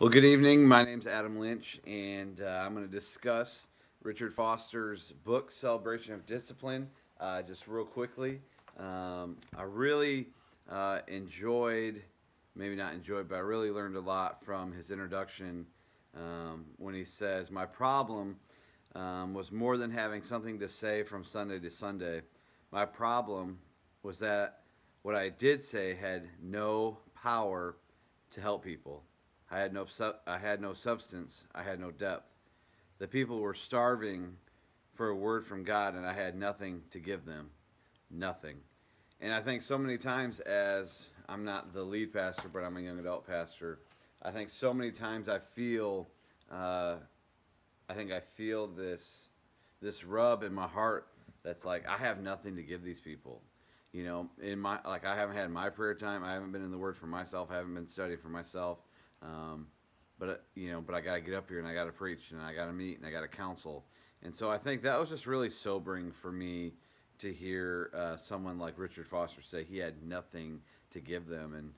Well, good evening. My name's Adam Lynch, and I'm going to discuss Richard Foster's book, Celebration of Discipline, just real quickly. I really enjoyed, maybe not enjoyed, but I really learned a lot from his introduction when he says, "My problem was more than having something to say from Sunday to Sunday. My problem was that what I did say had no power to help people. I had no substance. I had no depth. The people were starving for a word from God, and I had nothing to give them. Nothing." And I think so many times, as I'm not the lead pastor, but I'm a young adult pastor, I think so many times uh, I feel this rub in my heart that's like I have nothing to give these people. In my like I haven't had my prayer time. I haven't been in the Word for myself. I haven't been studying for myself. Um, but I got to get up here and I got to preach and I got to meet and I got to counsel. And so I think that was just really sobering for me to hear someone like Richard Foster say he had nothing to give them. And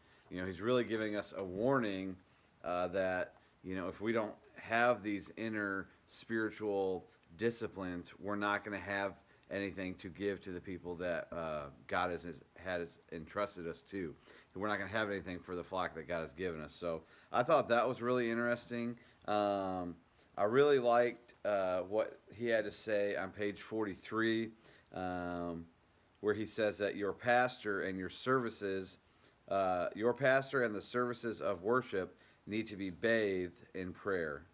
he's really giving us a warning that if we don't have these inner spiritual disciplines, we're not going to have anything to give to the people that God has entrusted us to. We're not going to have anything for the flock that God has given us. So I thought that was really interesting. I really liked what he had to say on page 43, um, where he says that your pastor and the services of worship need to be bathed in prayer.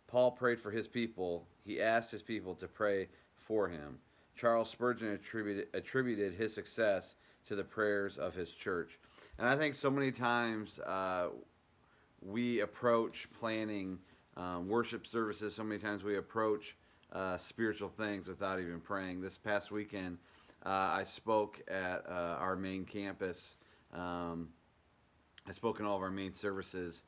Paul prayed for his people. He asked his people to pray for him. Charles Spurgeon attributed his success to the prayers of his church. And I think so many times we approach planning worship services, so many times we approach spiritual things without even praying. This past weekend, I spoke at our main campus. Um, I spoke in all of our main services.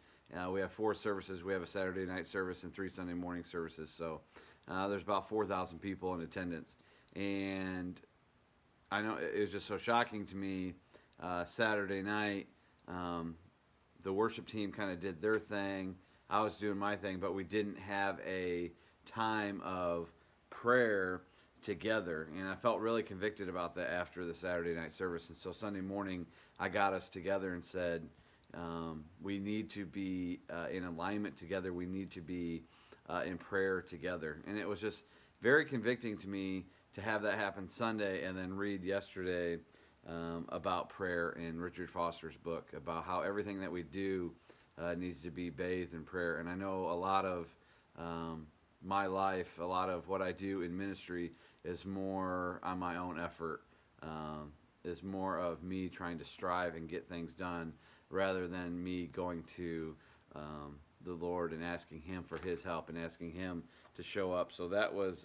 We have 4 services. We have a Saturday night service and 3 Sunday morning services. So there's about 4,000 people in attendance. And I know it was just so shocking to me. Saturday night, um, the worship team kind of did their thing. I was doing my thing, but we didn't have a time of prayer together. And I felt really convicted about that after the Saturday night service. And so Sunday morning, I got us together and said, we need to be in alignment together. We need to be in prayer together. And it was just very convicting to me to have that happen Sunday and then read yesterday about prayer in Richard Foster's book, about how everything that we do needs to be bathed in prayer. And I know a lot of my life, a lot of what I do in ministry is more on my own effort, is more of me trying to strive and get things done rather than me going to the Lord and asking Him for His help and asking Him to show up. So that was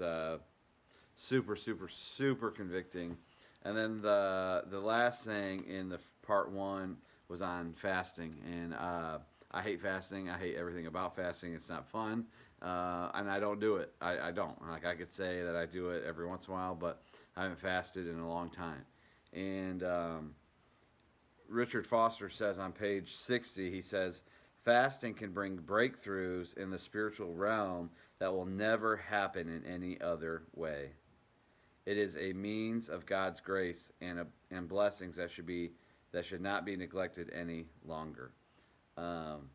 super, super, super convicting. And then the last thing in the part one was on fasting, and I hate fasting. I hate everything about fasting. It's not fun, and I don't do it. I don't like. I could say that I do it every once in a while, but I haven't fasted in a long time. And Richard Foster says on page 60, he says, fasting can bring breakthroughs in the spiritual realm that will never happen in any other way. It is a means of God's grace and blessings that should not be neglected any longer. Um,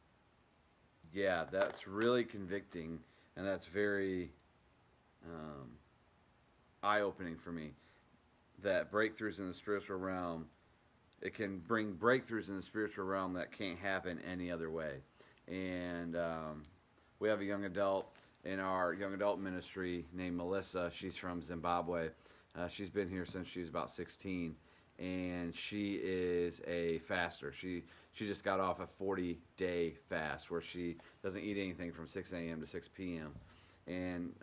yeah, that's really convicting, and that's very um, eye opening for me. That breakthroughs in the spiritual realm, it can bring breakthroughs in the spiritual realm that can't happen any other way. And we have a young adult in our young adult ministry named Melissa. She's from Zimbabwe. She's been here since she was about 16, and she is a faster. She just got off a 40-day fast where she doesn't eat anything from 6 a.m. to 6 p.m. And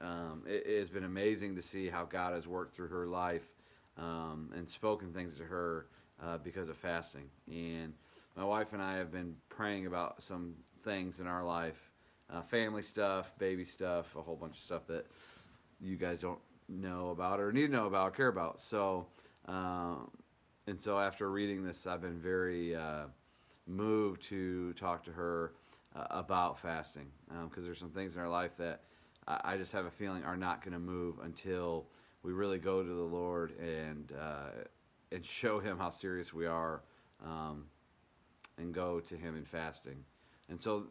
it has been amazing to see how God has worked through her life and spoken things to her because of fasting. And my wife and I have been praying about some things in our life, family stuff, baby stuff, a whole bunch of stuff that you guys don't know about or need to know about or care about. So, and so after reading this, I've been very moved to talk to her about fasting, because there's some things in our life that I just have a feeling are not going to move until we really go to the Lord and show Him how serious we are, um, and go to Him in fasting. And so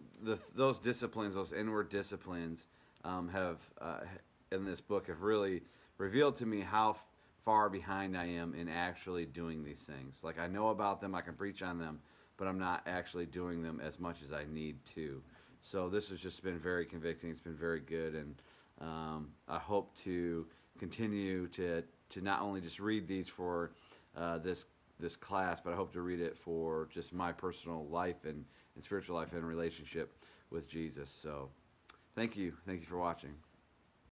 those disciplines, those inward disciplines, have in this book have really revealed to me how far behind I am in actually doing these things. Like, I know about them, I can preach on them, but I'm not actually doing them as much as I need to. So this has just been very convicting. It's been very good, and I hope to continue to not only just read these for this class, but I hope to read it for just my personal life and spiritual life and relationship with Jesus. So thank you for watching.